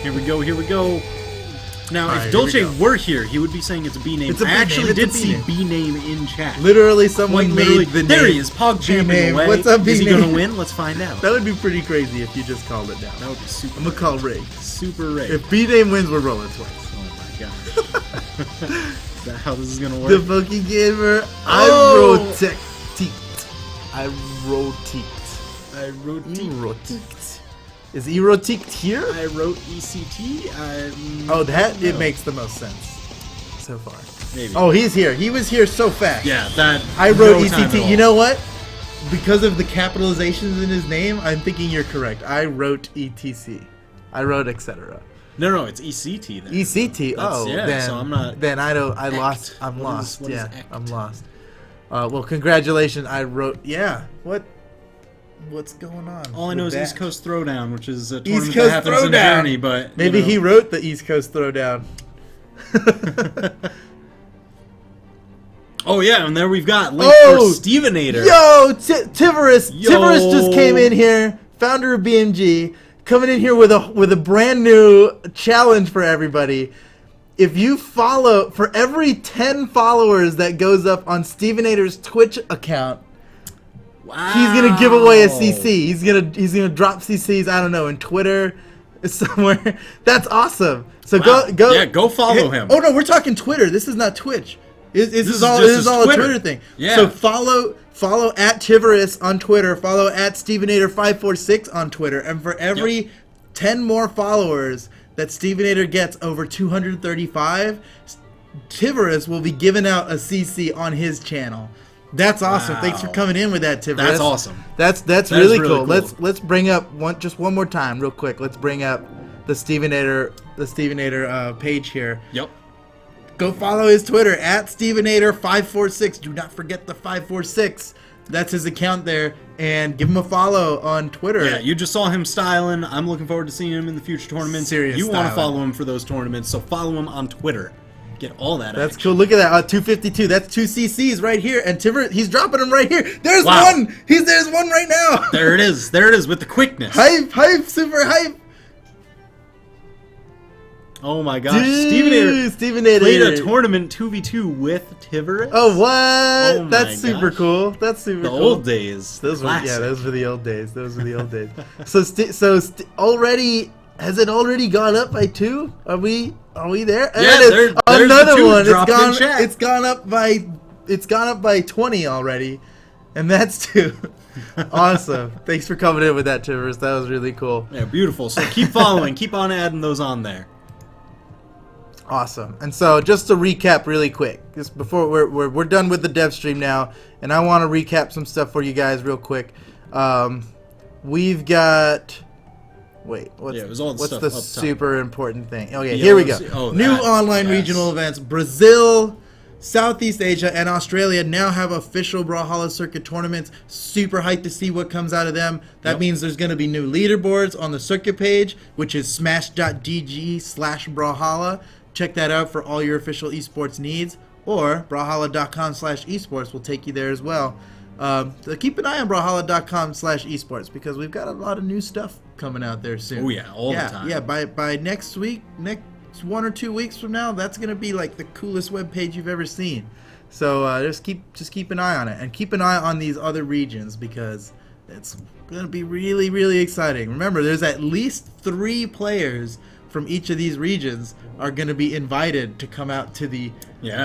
Here we go. Now, if here Dolce we go. were here, he would be saying it's a B name. It's a B I actually name. did It's a see B B name in chat. Literally, someone Literally, made the name. there he is, Pog champing away. What's up, B Is he name? gonna win? Let's find out. That would be pretty crazy if you just called it down. That would be super. I'm gonna call Ray. Super Ray. If B name wins, we're rolling twice. Oh my gosh. Is that how this is gonna work? The Funky Gamer. Oh! I rotate. Erotique. Is erotique here? I wrote ECT. It makes the most sense so far. Maybe. Oh, he's here. He was here so fast. Yeah, that. I wrote no time at ECT. all. You know what? Because of the capitalizations in his name, I'm thinking you're correct. I wrote ETC. I wrote etc. No, it's ECT then. ECT. Then, so I'm not. Then I don't. I'm lost. I'm lost. Well, congratulations. I wrote. Yeah. What's going on? All I know is that? East Coast Throwdown, which is a East tournament Coast that happens in Throwdown. Journey, but Maybe he wrote the East Coast Throwdown. Oh yeah, and there we've got link for Stevenator. Yo, Tiverus. Tiverus just came in here, founder of BMG, coming in here with a brand new challenge for everybody. If you follow, for every 10 followers that goes up on Stevenator's Twitch account, wow. he's gonna give away a CC. He's gonna drop CCs. I don't know, in Twitter somewhere. That's awesome. So go follow him. Oh no, we're talking Twitter. This is not Twitch. This is all a Twitter thing. Yeah. So follow at Tiverus on Twitter. Follow at Stevenator546 on Twitter. And for every 10 more followers that Stevenator gets over 235, Tiverus will be giving out a CC on his channel. That's awesome. Wow. Thanks for coming in with that, Tiverus. That's awesome. That's really cool. Let's bring up one more time, real quick. Let's bring up the Stevenator page here. Yep. Go follow his Twitter at Stevenator546. Do not forget the 546. That's his account there. And give him a follow on Twitter. Yeah, you just saw him styling. I'm looking forward to seeing him in the future tournaments. You want to follow him for those tournaments, so follow him on Twitter. Get all that. That's action. cool. Look at that. 252. That's 2 CCs right here. And Tiver, he's dropping them right here. There's Wow. one. There's one right now. There it is. There it is with the quickness. Hype, super hype. Oh my gosh, Stevenator played a tournament 2v2 with Tiveret. Oh what? Oh that's super cool. That's super cool. The old days. Those were the old days. So already has it already gone up by 2? Are we there? Yeah, another one. It's gone up by 20 already, and that's 2. Awesome. Thanks for coming in with that, Tivers. That was really cool. Yeah, beautiful. So keep following. Keep on adding those on there. Awesome. And so just to recap really quick, just before we're done with the dev stream now, and I want to recap some stuff for you guys real quick. We've got what's the super important thing? Okay, here we go. New online regional events. Brazil, Southeast Asia, and Australia now have official Brawlhalla circuit tournaments. Super hyped to see what comes out of them. That means there's going to be new leaderboards on the circuit page, which is smash.gg/Brawlhalla. Check that out for all your official esports needs, or brawlhalla.com/esports will take you there as well. So keep an eye on brawlhalla.com/esports because we've got a lot of new stuff coming out there soon. Oh yeah, all the time. Yeah, by next week, next 1 or 2 weeks from now, that's gonna be like the coolest web page you've ever seen. So just keep an eye on it, and keep an eye on these other regions because it's gonna be really, really exciting. Remember, there's at least 3 players from each of these regions are going to be invited to come out to the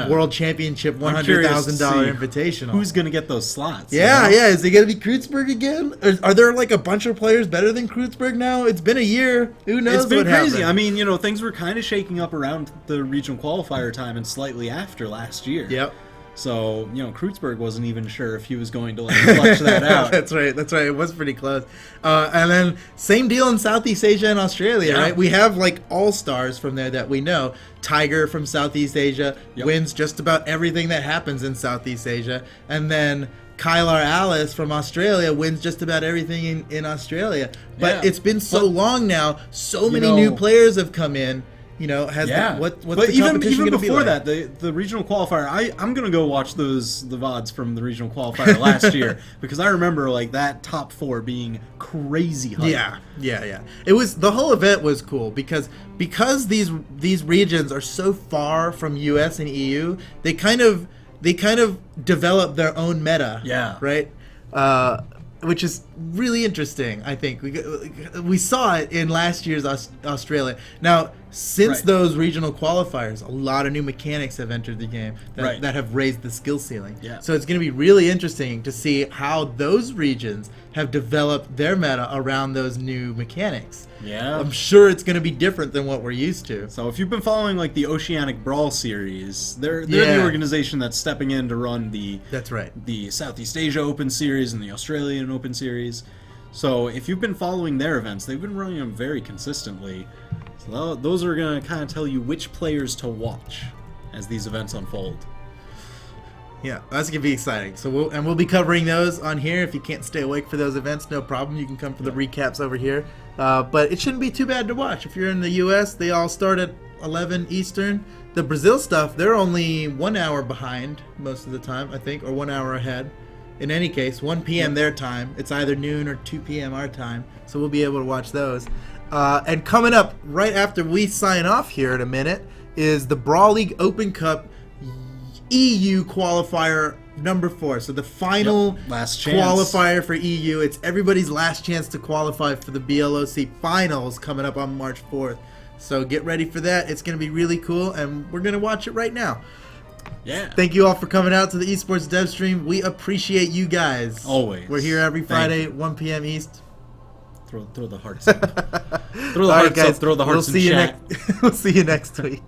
World Championship $100,000 Invitational. Who's going to get those slots? Yeah. Is it going to be Kreutzberg again? Are there like a bunch of players better than Kreutzberg now? It's been a year. Who knows? It's been crazy. I mean, things were kind of shaking up around the regional qualifier time and slightly after last year. Yep. So, Kreutzberg wasn't even sure if he was going to flush that out. That's right. It was pretty close. And then same deal in Southeast Asia and Australia, right? We have all-stars from there that we know. Tiger from Southeast Asia wins just about everything that happens in Southeast Asia. And then Kylar Alice from Australia wins just about everything in Australia. But it's been so long now. So many new players have come in. What's the competition even before like? that, the regional qualifier, I'm gonna go watch the VODs from the regional qualifier last year because I remember that top 4 being crazy hype. Yeah. It was, the whole event was cool because these regions are so far from US and EU, they kind of develop their own meta. Yeah. Right? Which is really interesting, I think. We saw it in last year's Australia. Now, since those regional qualifiers, a lot of new mechanics have entered the game that have raised the skill ceiling. Yeah. So it's going to be really interesting to see how those regions have developed their meta around those new mechanics. Yeah. I'm sure it's going to be different than what we're used to. So if you've been following the Oceanic Brawl series, they're the organization that's stepping in to run the Southeast Asia Open Series and the Australian Open Series. So if you've been following their events, they've been running them very consistently. So those are going to kind of tell you which players to watch as these events unfold. Yeah, that's going to be exciting. So we'll be covering those on here. If you can't stay awake for those events, no problem. You can come for the recaps over here. But it shouldn't be too bad to watch. If you're in the US, they all start at 11 Eastern. The Brazil stuff, they're only 1 hour behind most of the time, I think, or 1 hour ahead. In any case, 1 p.m. their time. It's either noon or 2 p.m. our time. So we'll be able to watch those. And coming up right after we sign off here in a minute is the Brawl League Open Cup EU qualifier number 4. So the final last chance qualifier for EU. It's everybody's last chance to qualify for the BLOC finals coming up on March 4th. So get ready for that. It's going to be really cool, and we're going to watch it right now. Yeah. Thank you all for coming out to the Esports Dev Stream. We appreciate you guys. Always. We're here every Friday, 1 p.m. East. Throw the hearts up. Throw the hearts up. Throw the hearts in chat. We'll see you next week.